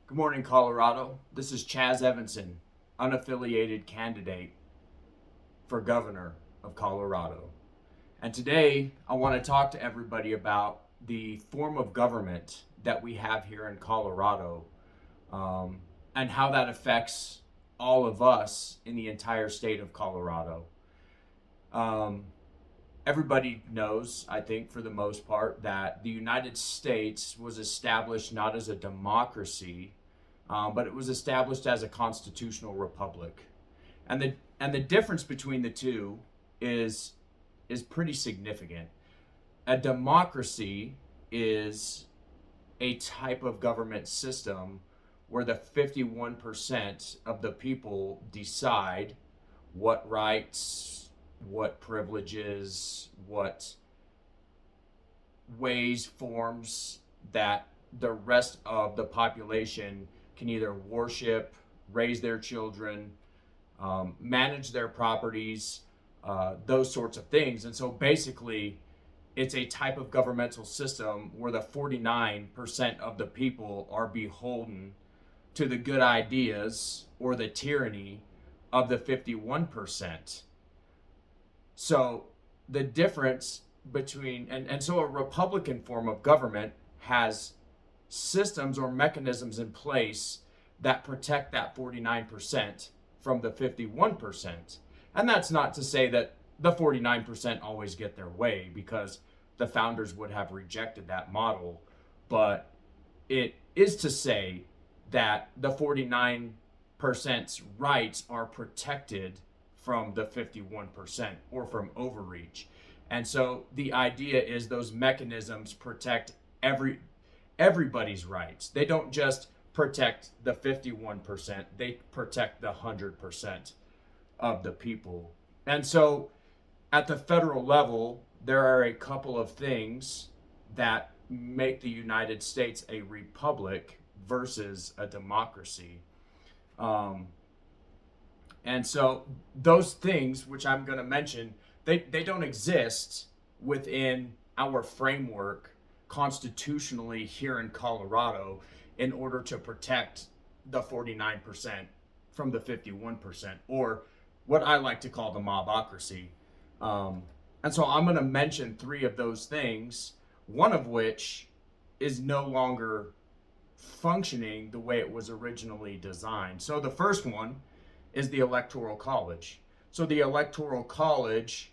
Good morning, Colorado. This is Chaz Evanson, unaffiliated candidate for governor of Colorado. And today I want to talk to everybody about the form of government that we have here in Colorado, and how that affects all of us in the entire state of Colorado. Um, Everybody knows, I think, for the most part, that the United States was established not as a democracy, but it was established as a constitutional republic. And the difference between the two is is pretty significant. A democracy is a type of government system where the 51% of the people decide what rights, what privileges, what ways, forms that the rest of the population can either worship, raise their children, manage their properties, those sorts of things. And so basically, it's a type of governmental system where the 49% of the people are beholden to the good ideas or the tyranny of the 51%. So the difference between, and so a Republican form of government has systems or mechanisms in place that protect that 49% from the 51%. And that's not to say that the 49% always get their way, because the founders would have rejected that model. But it is to say that the 49%'s rights are protected from the 51% or from overreach. And so the idea is those mechanisms protect everybody's rights. They don't just protect the 51%, they protect the 100% of the people. And so at the federal level, there are a couple of things that make the United States a republic versus a democracy. Um, and so those things, which I'm going to mention, they don't exist within our framework constitutionally here in Colorado in order to protect the 49% from the 51%, or what I like to call the mobocracy. And so I'm going to mention three of those things, one of which is no longer functioning the way it was originally designed. So the first one is the Electoral College. So the Electoral College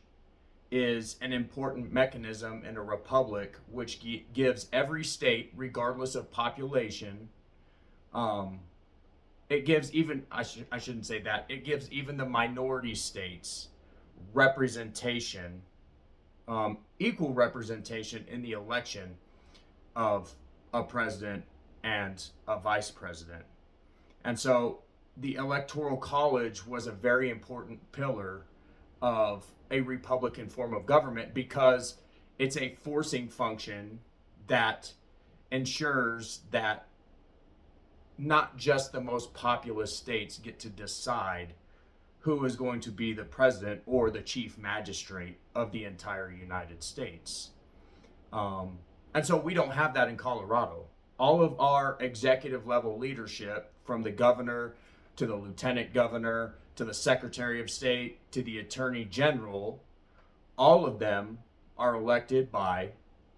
is an important mechanism in a republic which gives every state, regardless of population, it gives even, I shouldn't say that, it gives even the minority states representation, equal representation in the election of a president and a vice president. And so the Electoral College was a very important pillar of a Republican form of government, because it's a forcing function that ensures that not just the most populous states get to decide who is going to be the president or the chief magistrate of the entire United States. And so we don't have that in Colorado. All of our executive level leadership, from the governor to the lieutenant governor to the secretary of state to the attorney general, all of them are elected by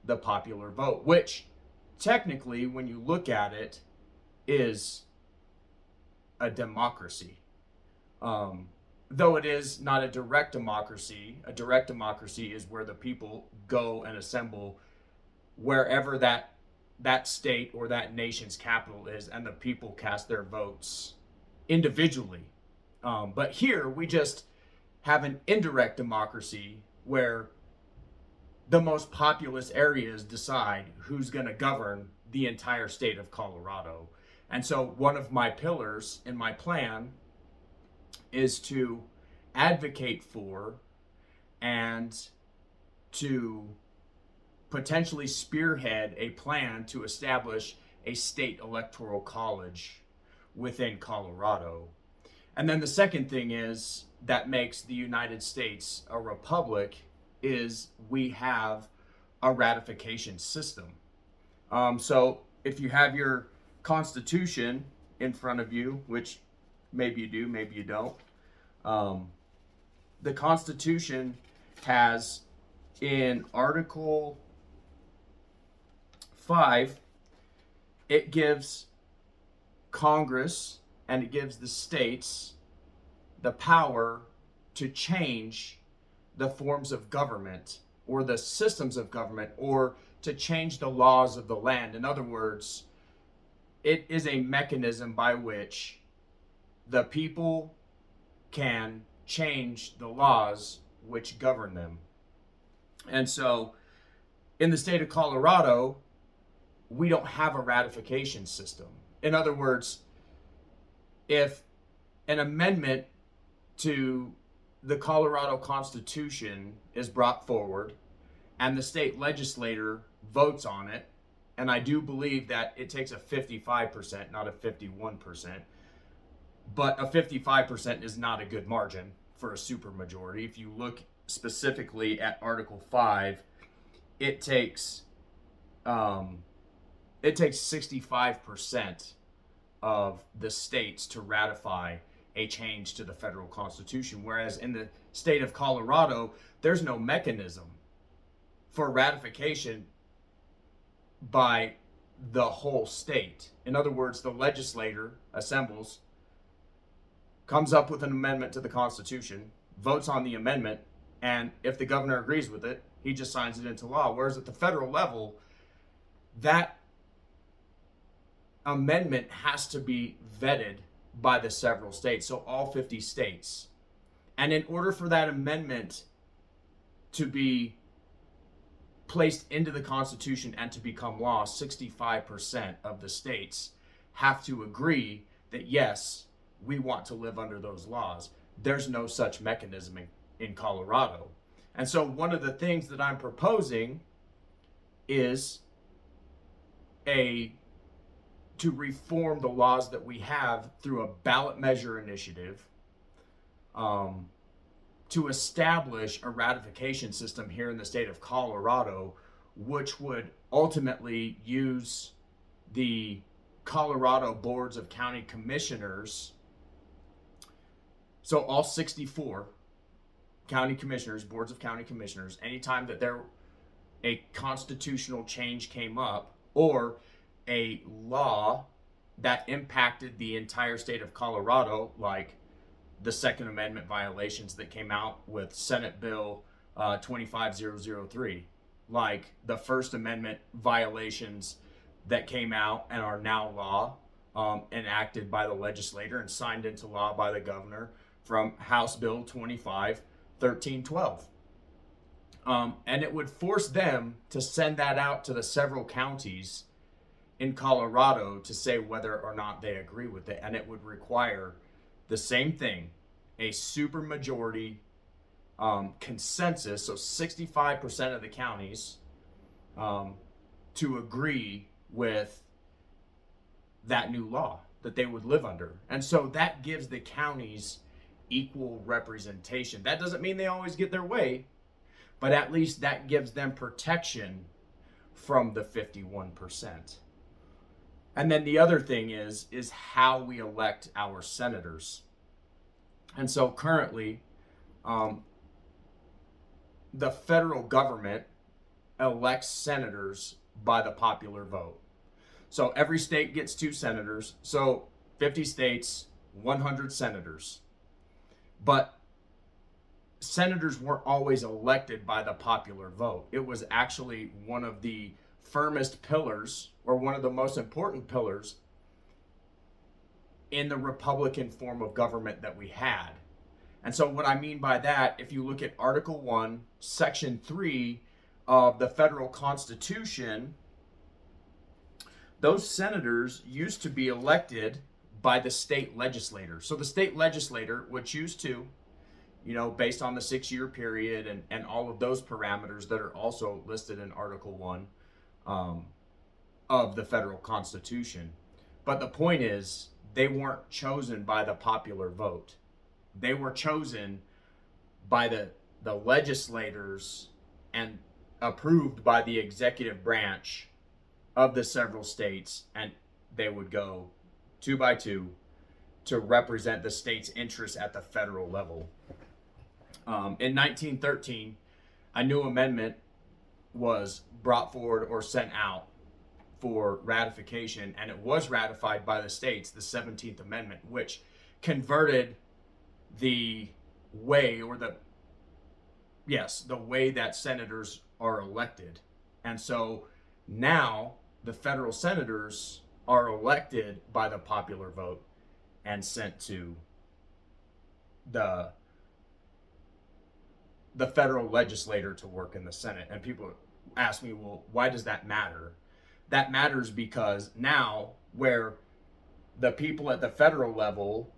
the popular vote, which technically, when you look at it, is a democracy. Though it is not a direct democracy. A direct democracy is where the people go and assemble wherever that state or that nation's capital is, and the people cast their votes individually. But here we just have an indirect democracy where the most populous areas decide who's going to govern the entire state of Colorado. And so one of my pillars in my plan is to advocate for and to potentially spearhead a plan to establish a state electoral college within Colorado. And then the second thing is that makes the United States a republic is we have a ratification system. So if you have your Constitution in front of you, which maybe you do, maybe you don't. The Constitution has in Article 5, it gives Congress and it gives the states the power to change the forms of government or the systems of government or to change the laws of the land. In other words, it is a mechanism by which the people can change the laws which govern them. And so in the state of Colorado, we don't have a ratification system. In other words, if an amendment to the Colorado Constitution is brought forward and the state legislature votes on it, and I do believe that it takes a 55%, not a 51%, but a 55% is not a good margin for a supermajority. If you look specifically at Article 5, it takes 65% of the states to ratify a change to the federal constitution, whereas in the state of Colorado, there's no mechanism for ratification by the whole state. In other words, the legislature assembles, comes up with an amendment to the Constitution, votes on the amendment, and if the governor agrees with it, he just signs it into law. Whereas at the federal level, that amendment has to be vetted by the several states, so all 50 states. And in order for that amendment to be placed into the Constitution and to become law, 65% of the states have to agree that yes, we want to live under those laws. There's no such mechanism in Colorado. And so one of the things that I'm proposing is to reform the laws that we have through a ballot measure initiative, to establish a ratification system here in the state of Colorado, which would ultimately use the Colorado boards of county commissioners. So all 64 county commissioners, boards of county commissioners, anytime that a constitutional change came up or a law that impacted the entire state of Colorado, like the Second Amendment violations that came out with Senate Bill 25003, like the First Amendment violations that came out and are now law, enacted by the legislature and signed into law by the governor from House Bill 251312. And it would force them to send that out to the several counties in Colorado to say whether or not they agree with it. And it would require the same thing, a supermajority consensus, so 65% of the counties to agree with that new law that they would live under. And so that gives the counties equal representation. That doesn't mean they always get their way, but at least that gives them protection from the 51%. And then the other thing is how we elect our senators. And so currently, the federal government elects senators by the popular vote. So every state gets 2 senators. So 50 states, 100 senators. But senators weren't always elected by the popular vote. It was actually one of the firmest pillars, or one of the most important pillars, in the Republican form of government that we had. And so what I mean by that, if you look at Article 1, Section 3 of the federal Constitution, those senators used to be elected by the state legislature. So the state legislature would choose to, based on the 6-year period and all of those parameters that are also listed in Article 1 of the federal Constitution. But the point is, they weren't chosen by the popular vote. They were chosen by the legislators and approved by the executive branch of the several states, and they would go 2 by 2 to represent the state's interests at the federal level. In 1913, a new amendment was brought forward or sent out for ratification, and it was ratified by the states, the 17th Amendment, which converted the way, or the way that senators are elected. And so now the federal senators are elected by the popular vote and sent to the federal legislator to work in the Senate. And people ask me, well, why does that matter? That matters because now, where the people at the federal level,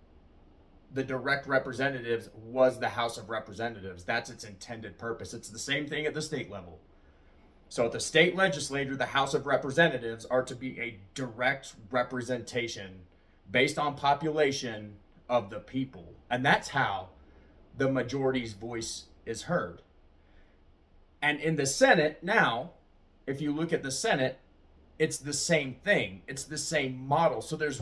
the direct representatives, was the House of Representatives. That's its intended purpose. It's the same thing at the state level. So at the state legislature, the House of Representatives are to be a direct representation based on population of the people. And that's how the majority's voice is heard. And in the Senate now, if you look at the Senate, it's the same thing. It's the same model. So there's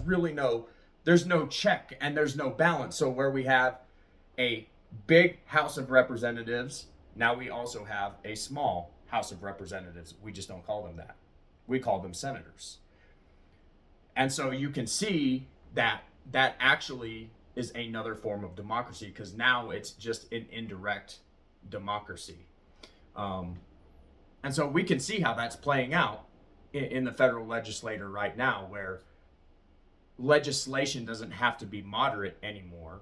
no check and there's no balance. So where we have a big House of Representatives, now we also have a small House of Representatives. We just don't call them that. We call them senators. And so you can see that that actually is another form of democracy, because now it's just an indirect democracy. And so we can see how that's playing out in the federal legislature right now, where legislation doesn't have to be moderate anymore.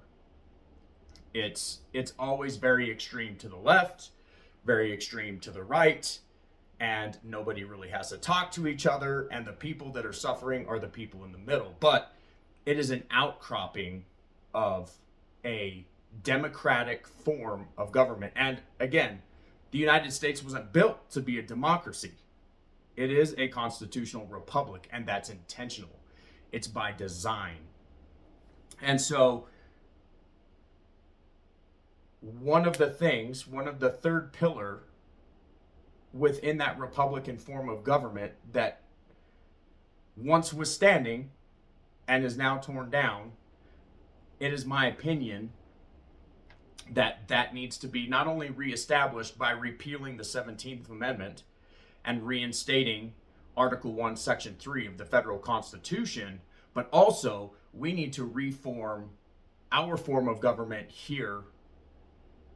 It's always very extreme to the left, very extreme to the right, and nobody really has to talk to each other, and the people that are suffering are the people in the middle. But it is an outcropping of a democratic form of government. And again, the United States wasn't built to be a democracy. It is a constitutional republic, and that's intentional. It's by design. And so one of the third pillar within that Republican form of government that once was standing and is now torn down, it is my opinion that needs to be not only reestablished by repealing the 17th Amendment and reinstating Article 1, Section 3 of the federal Constitution, but also we need to reform our form of government here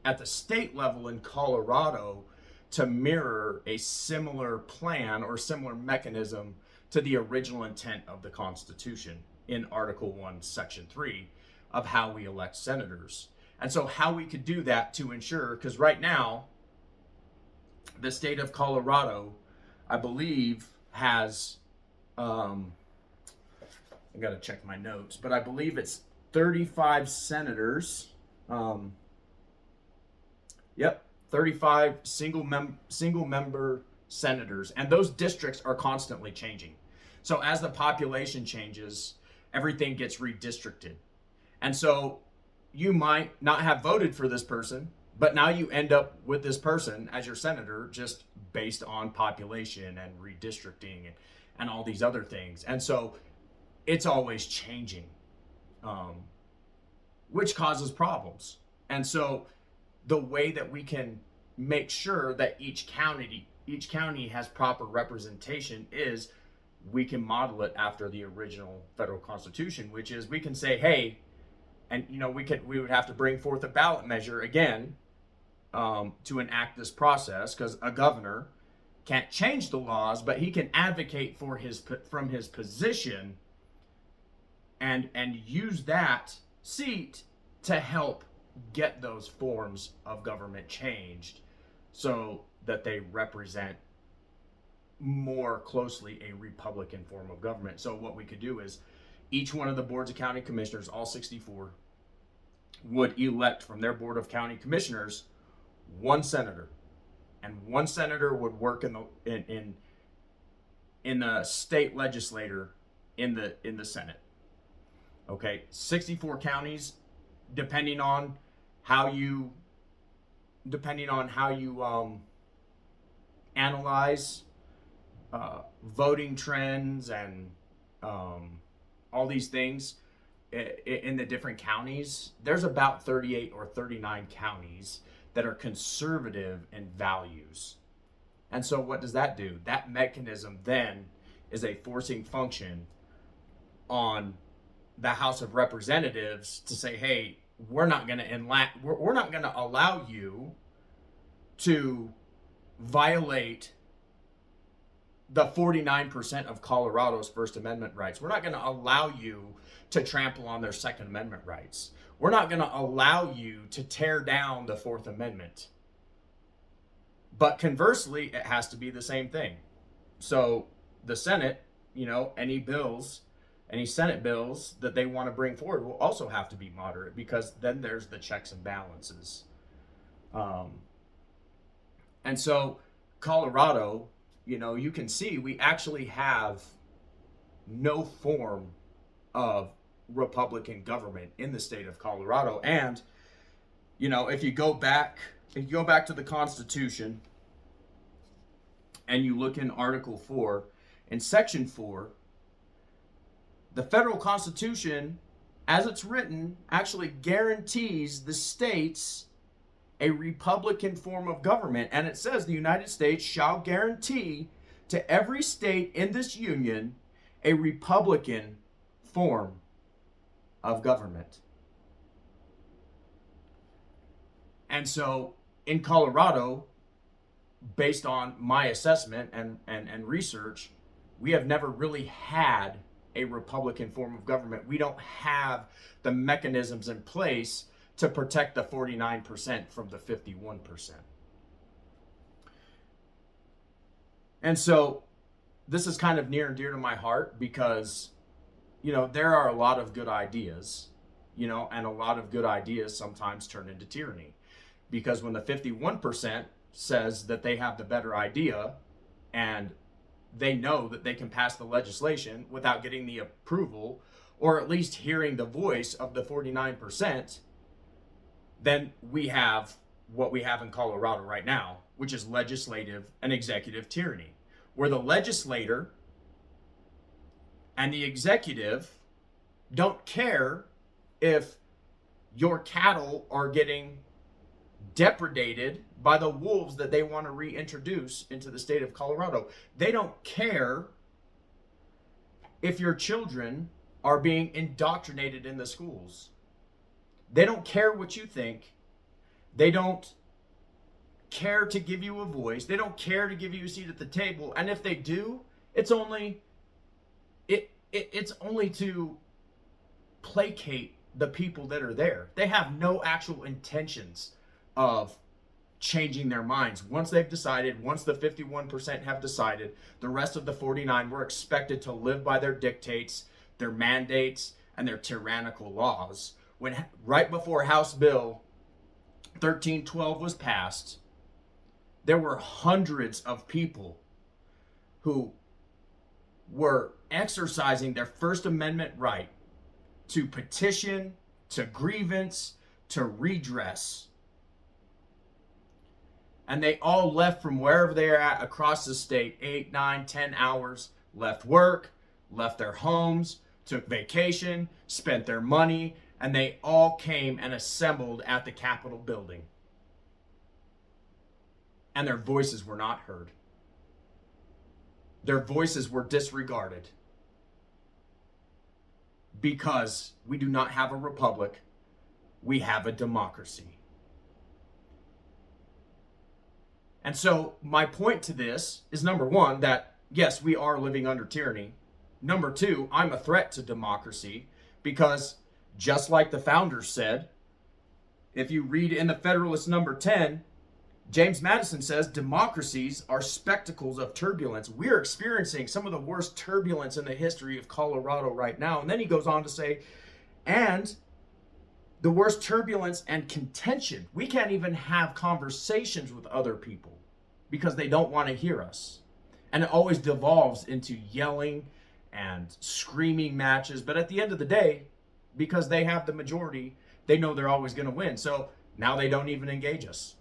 at the state level in Colorado to mirror a similar plan or similar mechanism to the original intent of the Constitution in Article 1, Section 3 of how we elect senators. And so how we could do that to ensure, because right now, the state of Colorado, I believe, has, I got to check my notes, but I believe it's 35 senators. 35 single member senators, and those districts are constantly changing. So as the population changes, everything gets redistricted. And so you might not have voted for this person, but now you end up with this person as your senator just based on population and redistricting and all these other things. And so it's always changing, which causes problems. And so the way that we can make sure that each county has proper representation is we can model it after the original federal Constitution, which is we can say, hey, and we would have to bring forth a ballot measure again to enact this process, because a governor can't change the laws, but he can advocate from his position and use that seat to help get those forms of government changed so that they represent more closely a Republican form of government. So what we could do is each one of the boards of county commissioners, all 64, would elect from their board of county commissioners one senator, and one senator would work in the state legislature in the Senate. Okay, 64 counties, depending on how you analyze voting trends and all these things in the different counties, there's about 38 or 39 counties that are conservative in values. And so what does that do? That mechanism then is a forcing function on the House of Representatives to say, hey, we're not going to allow you to violate the 49% of Colorado's First Amendment rights. We're not going to allow you to trample on their Second Amendment rights. We're not going to allow you to tear down the Fourth Amendment. But conversely, it has to be the same thing. So the Senate, any Senate bills that they want to bring forward will also have to be moderate, because then there's the checks and balances. And so Colorado, you can see we actually have no form of Republican government in the state of Colorado. And, if you go back to the Constitution and you look in Article 4, in Section 4, the federal Constitution, as it's written, actually guarantees the states a Republican form of government. And it says the United States shall guarantee to every state in this union a Republican form of government. And so in Colorado, based on my assessment and research, we have never really had a Republican form of government. We don't have the mechanisms in place to protect the 49% from the 51%. And so this is kind of near and dear to my heart, because, there are a lot of good ideas, and a lot of good ideas sometimes turn into tyranny. Because when the 51% says that they have the better idea, and they know that they can pass the legislation without getting the approval, or at least hearing the voice of the 49%, then we have what we have in Colorado right now, which is legislative and executive tyranny, where the legislator and the executive don't care if your cattle are getting depredated by the wolves that they want to reintroduce into the state of Colorado. They don't care if your children are being indoctrinated in the schools. They don't care what you think. They don't care to give you a voice. They don't care to give you a seat at the table. And if they do, it's only to placate the people that are there. They have no actual intentions of changing their minds. Once they've decided, once the 51% have decided, the rest of the 49 were expected to live by their dictates, their mandates, and their tyrannical laws. When right before House Bill 1312 was passed, there were hundreds of people who were exercising their First Amendment right to petition, to grievance, to redress. And they all left from wherever they're at across the state, 8, 9, 10 hours, left work, left their homes, took vacation, spent their money, and they all came and assembled at the Capitol building. And their voices were not heard. Their voices were disregarded. Because we do not have a republic, we have a democracy. And so my point to this is, number one, that yes, we are living under tyranny. Number two, I'm a threat to democracy, because just like the founders said, if you read in the Federalist number 10, James Madison says democracies are spectacles of turbulence. We're experiencing some of the worst turbulence in the history of Colorado right now. And then he goes on to say, and the worst turbulence and contention. We can't even have conversations with other people because they don't want to hear us. And it always devolves into yelling and screaming matches. But at the end of the day, because they have the majority, they know they're always going to win. So now they don't even engage us.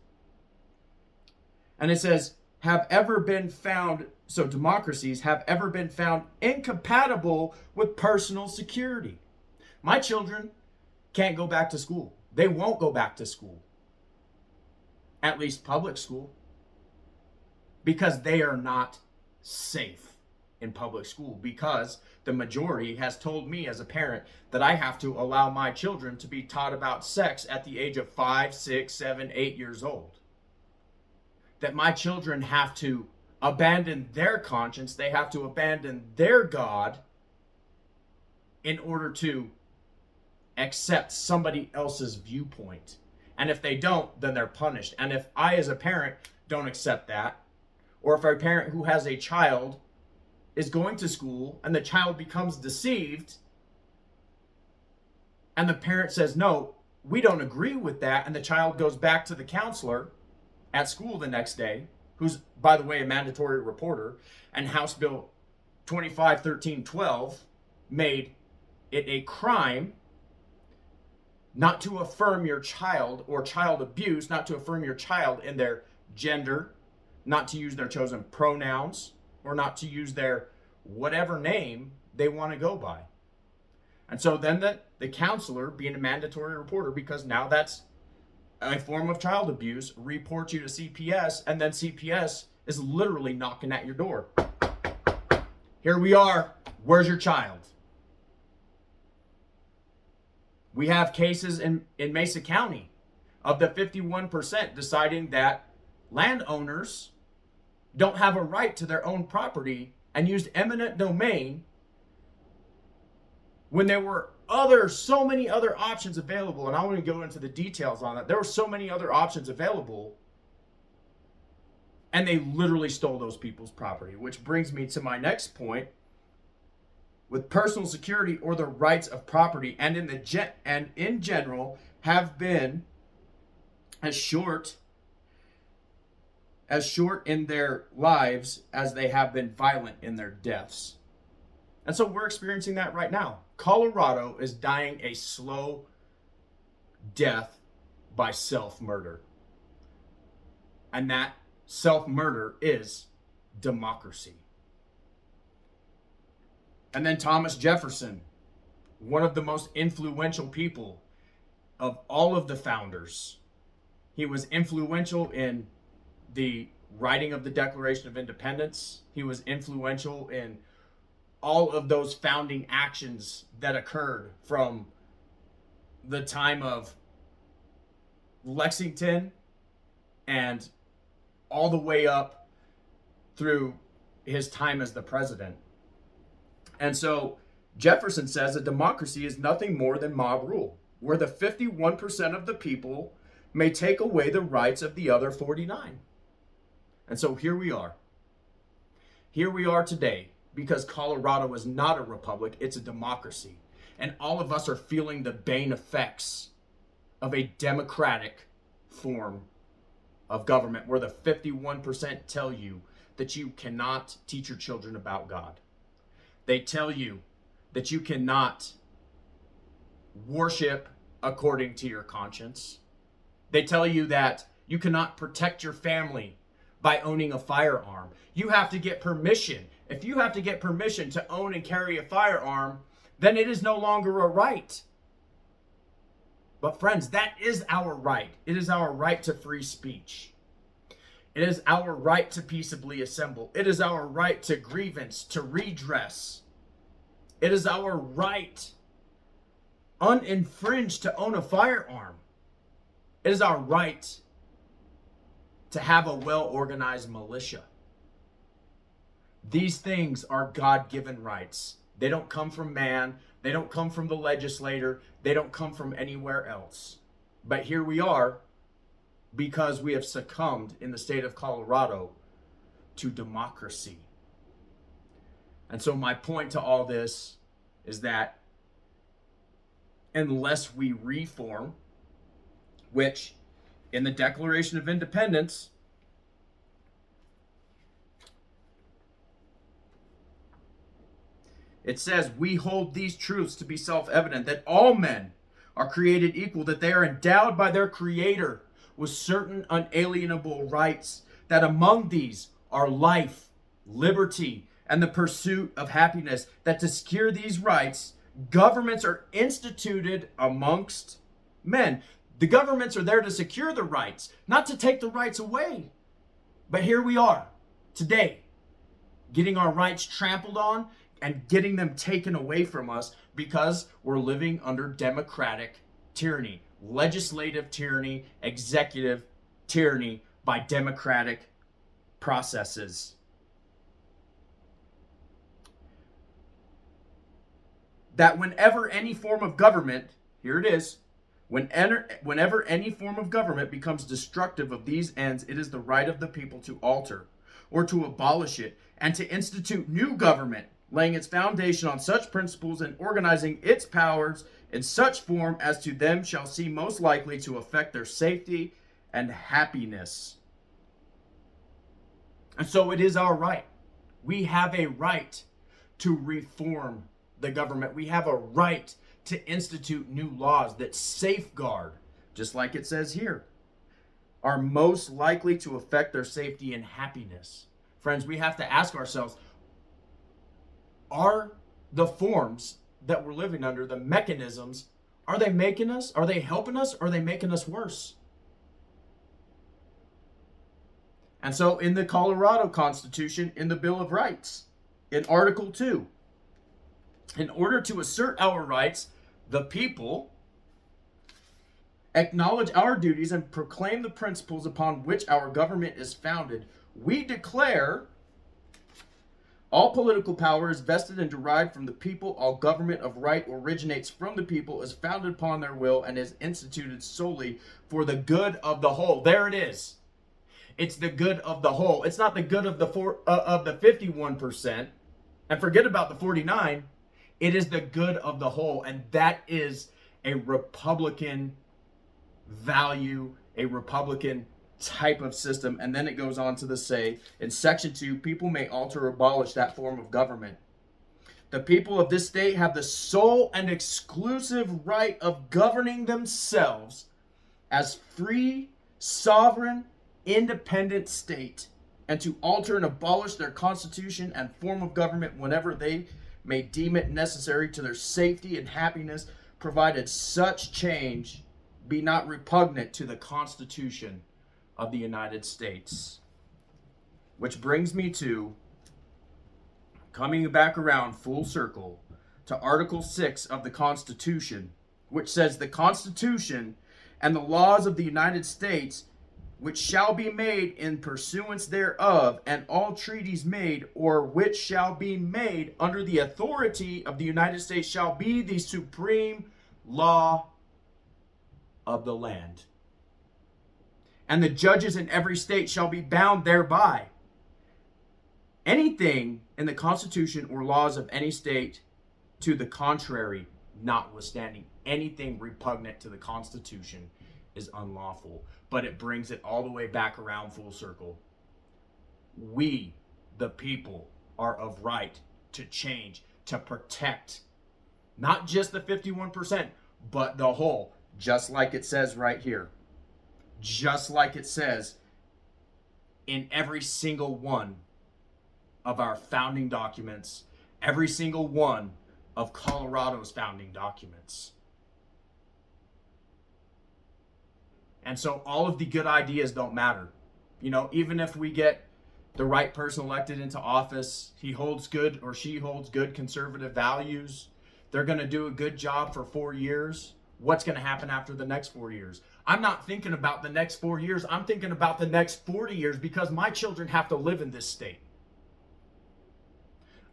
And it says, have ever been found, so democracies have ever been found incompatible with personal security. My children can't go back to school. They won't go back to school, at least public school, because they are not safe in public school, because the majority has told me as a parent that I have to allow my children to be taught about sex at the age of 5, 6, 7, 8 years old. That my children have to abandon their conscience, they have to abandon their God in order to accept somebody else's viewpoint. And if they don't, then they're punished. And if I as a parent don't accept that, or if a parent who has a child is going to school and the child becomes deceived and the parent says, no, we don't agree with that, and the child goes back to the counselor at school the next day, who's, by the way, a mandatory reporter, and House Bill 251312 made it a crime not to affirm your child, or child abuse, not to affirm your child in their gender, not to use their chosen pronouns, or not to use their whatever name they want to go by. And so then the counselor, being a mandatory reporter, because now that's a form of child abuse, reports you to CPS, and then CPS is literally knocking at your door. Here we are. Where's your child? We have cases in Mesa County of the 51% deciding that landowners don't have a right to their own property and used eminent domain when there were so many other options available. And I want to go into the details on that. There were so many other options available, and they literally stole those people's property, which brings me to my next point. With personal security or the rights of property, and in general have been as short in their lives as they have been violent in their deaths. And so we're experiencing that right now. Colorado is dying a slow death by self-murder. And that self-murder is democracy. And then Thomas Jefferson, one of the most influential people of all of the founders. He was influential in the writing of the Declaration of Independence. He was influential in all of those founding actions that occurred from the time of Lexington and all the way up through his time as the president. And so Jefferson says a democracy is nothing more than mob rule, where the 51% of the people may take away the rights of the other 49. And so here we are. Here we are today, because Colorado is not a republic, it's a democracy. And all of us are feeling the bane effects of a democratic form of government, where the 51% tell you that you cannot teach your children about God. They tell you that you cannot worship according to your conscience. They tell you that you cannot protect your family by owning a firearm. You have to get permission. If you have to get permission to own and carry a firearm, then it is no longer a right. But friends, that is our right. It is our right to free speech. It is our right to peaceably assemble. It is our right to grievance, to redress. It is our right, uninfringed, to own a firearm. It is our right to have a well-organized militia. These things are God-given rights. They don't come from man. They don't come from the legislator. They don't come from anywhere else. But here we are, because we have succumbed in the state of Colorado to democracy. And so my point to all this is that unless we reform, which in the Declaration of Independence, it says, we hold these truths to be self-evident, that all men are created equal, that they are endowed by their Creator with certain unalienable rights, that among these are life, liberty, and the pursuit of happiness, that to secure these rights, governments are instituted amongst men. The governments are there to secure the rights, not to take the rights away. But here we are today, getting our rights trampled on and getting them taken away from us because we're living under democratic tyranny, legislative tyranny, executive tyranny by democratic processes. That whenever any form of government, here it is, whenever any form of government becomes destructive of these ends, it is the right of the people to alter or to abolish it and to institute new government, laying its foundation on such principles and organizing its powers in such form as to them shall seem most likely to affect their safety and happiness. And so it is our right. We have a right to reform the government. We have a right to institute new laws that safeguard, just like it says here, are most likely to affect their safety and happiness. Friends, we have to ask ourselves, are the forms that we're living under, the mechanisms, are they making us, are they helping us, or are they making us worse? And so in the Colorado Constitution, in the Bill of Rights, in Article 2, in order to assert our rights, the people acknowledge our duties and proclaim the principles upon which our government is founded. We declare all political power is vested and derived from the people. All government of right originates from the people, is founded upon their will, and is instituted solely for the good of the whole. There it is. It's the good of the whole. It's not the good of the 51%. And forget about the 49. It is the good of the whole. And that is a Republican value, a Republican type of system. And then it goes on to say, in Section 2, people may alter or abolish that form of government. The people of this state have the sole and exclusive right of governing themselves as free, sovereign, independent state, and to alter and abolish their constitution and form of government whenever they may deem it necessary to their safety and happiness, provided such change be not repugnant to the Constitution of the United States. Which brings me to, coming back around full circle, to Article 6 of the Constitution, which says the Constitution and the laws of the United States which shall be made in pursuance thereof, and all treaties made or which shall be made under the authority of the United States shall be the supreme law of the land. And the judges in every state shall be bound thereby. Anything in the Constitution or laws of any state to the contrary, notwithstanding, anything repugnant to the Constitution is unlawful. But it brings it all the way back around full circle. We, the people, are of right to change, to protect, not just the 51%, but the whole, just like it says right here. Just like it says in every single one of our founding documents, every single one of Colorado's founding documents. And so all of the good ideas don't matter. You know, even if we get the right person elected into office, he holds good or she holds good conservative values, they're going to do a good job for 4 years. What's going to happen after the next 4 years? I'm not thinking about the next 4 years. I'm thinking about the next 40 years because my children have to live in this state.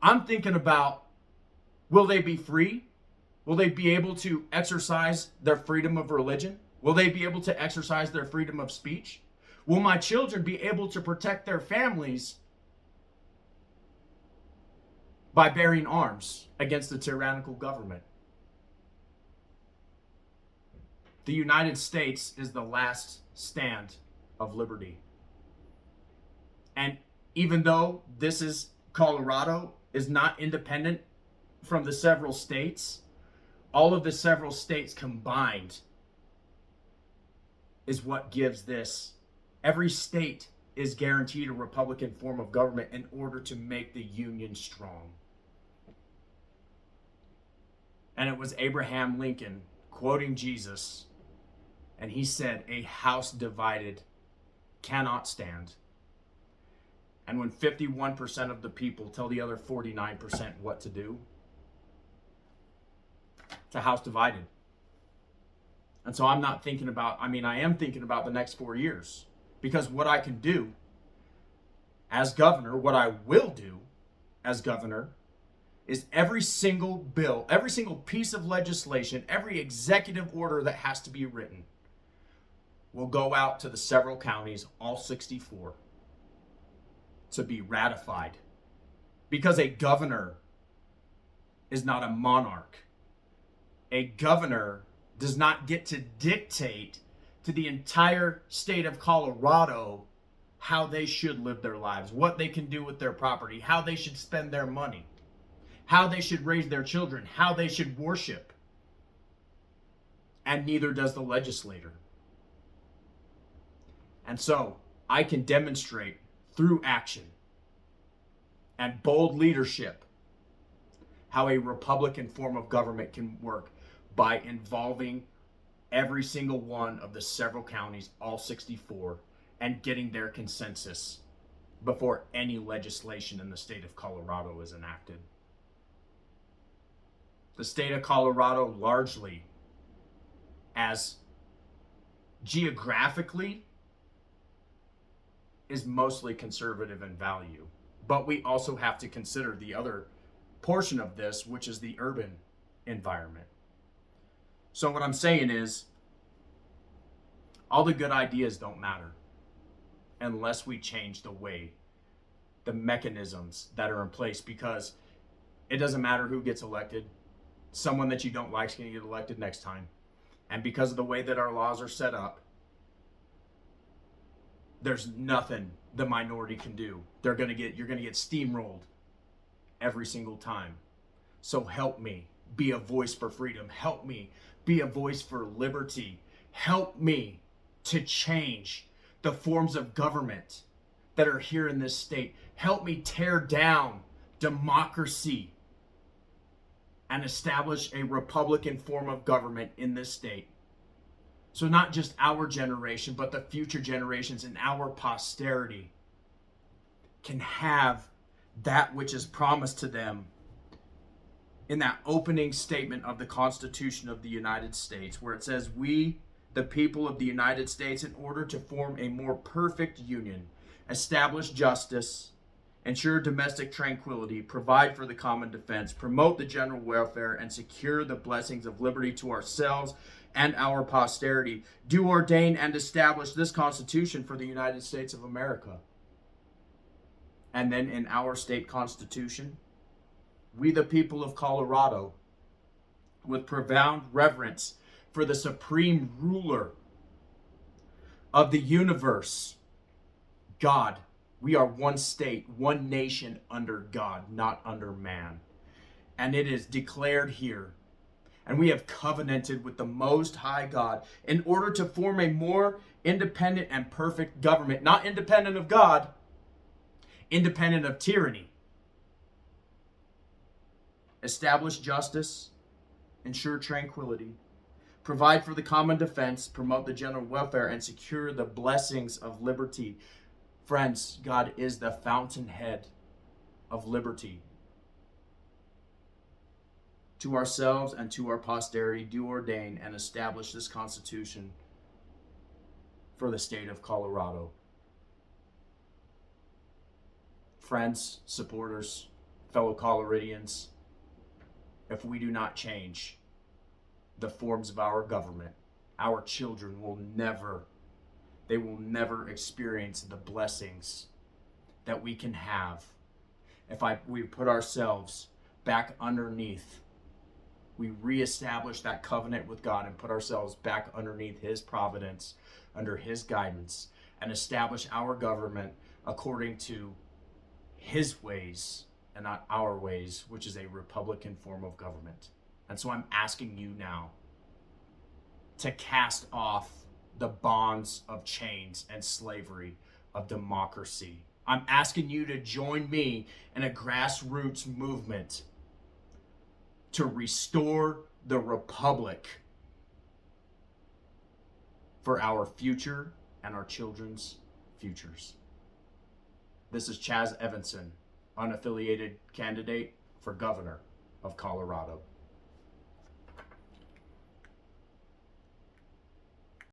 I'm thinking about, will they be free? Will they be able to exercise their freedom of religion? Will they be able to exercise their freedom of speech? Will my children be able to protect their families by bearing arms against the tyrannical government? The United States is the last stand of liberty. And even though this is Colorado is not independent from the several states, all of the several states combined is what gives this. Every state is guaranteed a Republican form of government in order to make the Union strong. And it was Abraham Lincoln quoting Jesus, and he said, "A house divided cannot stand." And when 51% of the people tell the other 49% what to do, it's a house divided. And so I'm not thinking about, I am thinking about the next 4 years. Because what I can do as governor, what I will do as governor, is every single bill, every single piece of legislation, every executive order that has to be written will go out to the several counties, all 64, to be ratified. Because a governor is not a monarch. A governor does not get to dictate to the entire state of Colorado how they should live their lives, what they can do with their property, how they should spend their money, how they should raise their children, how they should worship. And neither does the legislator. And so I can demonstrate through action and bold leadership how a Republican form of government can work by involving every single one of the several counties, all 64, and getting their consensus before any legislation in the state of Colorado is enacted. The state of Colorado, largely, as geographically, is mostly conservative in value. But we also have to consider the other portion of this, which is the urban environment. So what I'm saying is, all the good ideas don't matter unless we change the way, the mechanisms that are in place, because it doesn't matter who gets elected. Someone that you don't like is going to get elected next time. And because of the way that our laws are set up, there's nothing the minority can do. You're going to get steamrolled every single time. So help me be a voice for freedom. Help me be a voice for liberty. Help me to change the forms of government that are here in this state. Help me tear down democracy and establish a Republican form of government in this state. So not just our generation, but the future generations and our posterity can have that which is promised to them in that opening statement of the Constitution of the United States, where it says, "We, the people of the United States, in order to form a more perfect union, establish justice, ensure domestic tranquility, provide for the common defense, promote the general welfare, and secure the blessings of liberty to ourselves and our posterity, do ordain and establish this Constitution for the United States of America." And then in our state constitution, "We, the people of Colorado, with profound reverence for the supreme ruler of the universe, God, we are one state, one nation under God, not under man." And it is declared here, "And we have covenanted with the Most High God in order to form a more independent and perfect government," not independent of God, independent of tyranny. "Establish justice, ensure tranquility, provide for the common defense, promote the general welfare, and secure the blessings of liberty." Friends, God is the fountainhead of liberty. "To ourselves and to our posterity do ordain and establish this Constitution for the state of Colorado." Friends, supporters, fellow Coloradians, if we do not change the forms of our government, our children will never experience the blessings that we can have if we put ourselves back underneath. We reestablish that covenant with God and put ourselves back underneath His providence, under His guidance, and establish our government according to His ways and not our ways, which is a Republican form of government. And so I'm asking you now to cast off the bonds of chains and slavery of democracy. I'm asking you to join me in a grassroots movement to restore the republic for our future and our children's futures. This is Chaz Evanson, unaffiliated candidate for governor of Colorado.